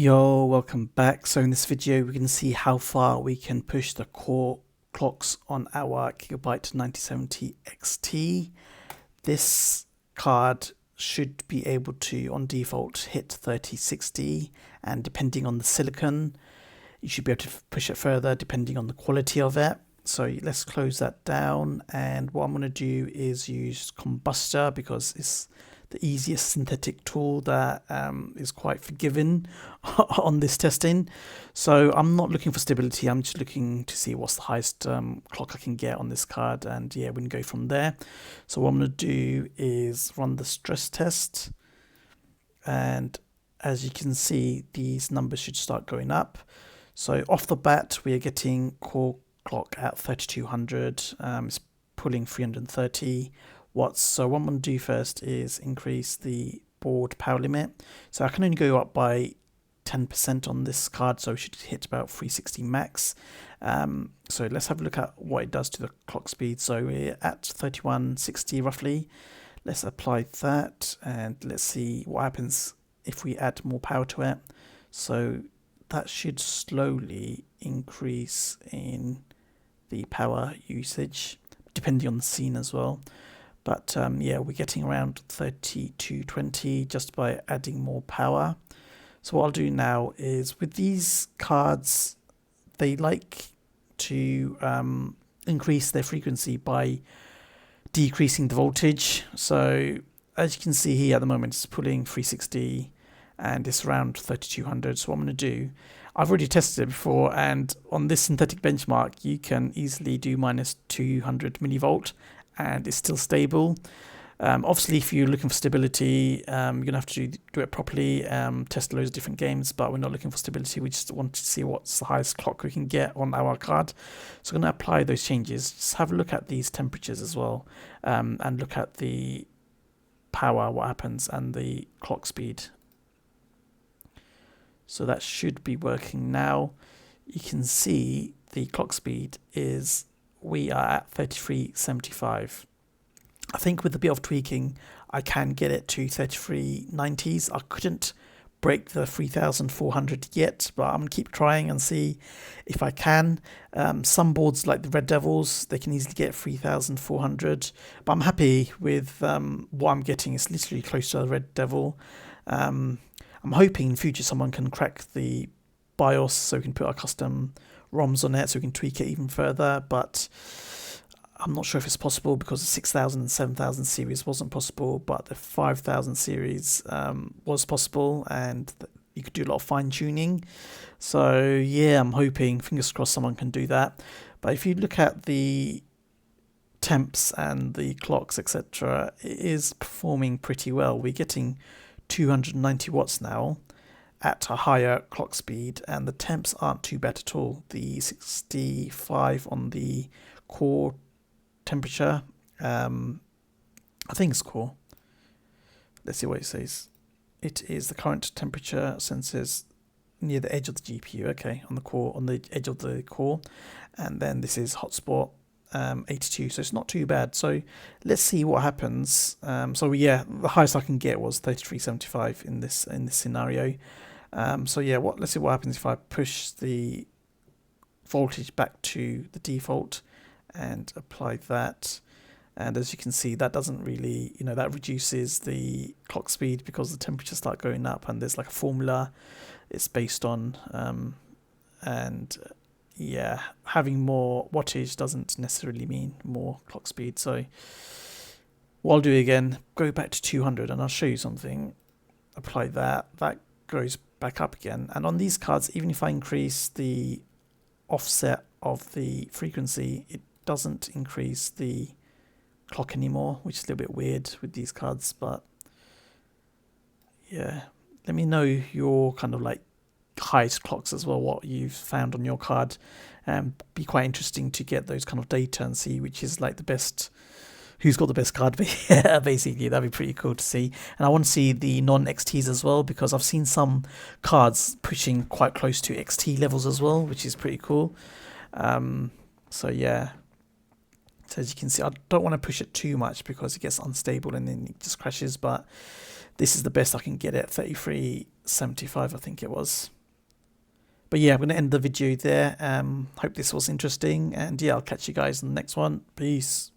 Yo, welcome back. So in this video we can see how far we can push the core clocks on our Gigabyte 9070 XT. This card should be able to on default hit 3060, and depending on the silicon you should be able to push it further depending on the quality of it. So let's close that down, and what I'm going to do is use Combustor because it's the easiest synthetic tool that is quite forgiving on this testing. So I'm not looking for stability, I'm just looking to see what's the highest clock I can get on this card, and yeah, we can go from there. So what I'm going to do is run the stress test, and as you can see these numbers should start going up. So off the bat we are getting core clock at 3200, it's pulling 330 watts. So what I'm going to do first is increase the board power limit. So I can only go up by 10% on this card, so we should hit about 360 max. So let's have a look at what it does to the clock speed. So we're at 3160 roughly. Let's apply that and let's see what happens if we add more power to it. So that should slowly increase in the power usage depending on the scene as well. But yeah, we're getting around 3220 just by adding more power. So what I'll do now is, with these cards, they like to increase their frequency by decreasing the voltage. So as you can see here at the moment, it's pulling 360 and it's around 3200. So what I'm going to do, I've already tested it before, and on this synthetic benchmark you can easily do minus 200 millivolt and it's still stable. Obviously if you're looking for stability, you're gonna have to do it properly, test loads of different games, but we're not looking for stability, we just want to see what's the highest clock we can get on our card. So I'm going to apply those changes. Just have a look at these temperatures as well, and look at the power, what happens, and the clock speed. So that should be working now. You can see the clock speed is, we are at 3375. I think with a bit of tweaking I can get it to 3390s. I couldn't break the 3400 yet, but I'm gonna keep trying and see if I can. Some boards like the Red Devils, they can easily get 3400, but I'm happy with what I'm getting. It's literally close to the Red Devil. I'm hoping in future someone can crack the BIOS so we can put our custom ROMs on it so we can tweak it even further, but I'm not sure if it's possible because the 6000 and 7000 series wasn't possible, but the 5000 series was possible, and you could do a lot of fine tuning. So yeah, I'm hoping, fingers crossed, someone can do that. But if you look at the temps and the clocks, etc., it is performing pretty well. We're getting 290 watts now at a higher clock speed, and the temps aren't too bad at all. The 65 on the core temperature, I think it's core. Let's see what it says. It is the current temperature sensors near the edge of the GPU. Okay, on the core, on the edge of the core, and then this is hotspot 82, so it's not too bad. So let's see what happens. So yeah, the highest I can get was 3375 in this scenario. So yeah, let's see what happens if I push the voltage back to the default and apply that. And as you can see, that doesn't really, that reduces the clock speed because the temperatures start going up, and there's like a formula it's based on, and yeah, having more wattage doesn't necessarily mean more clock speed. So what I'll do again, go back to 200 and I'll show you something. Apply that goes back up again. And on these cards, even if I increase the offset of the frequency, it doesn't increase the clock anymore, which is a little bit weird with these cards. But yeah, let me know your kind of like highest clocks as well, what you've found on your card. Be quite interesting to get those kind of data and see which is like the best, who's got the best card. Basically, that'd be pretty cool to see. And I want to see the non-XTs as well, because I've seen some cards pushing quite close to XT levels as well, which is pretty cool. So yeah, so as you can see, I don't want to push it too much because it gets unstable and then it just crashes, but this is the best I can get at 3375, I think it was. But yeah, I'm going to end the video there. Hope this was interesting, and yeah, I'll catch you guys in the next one. Peace.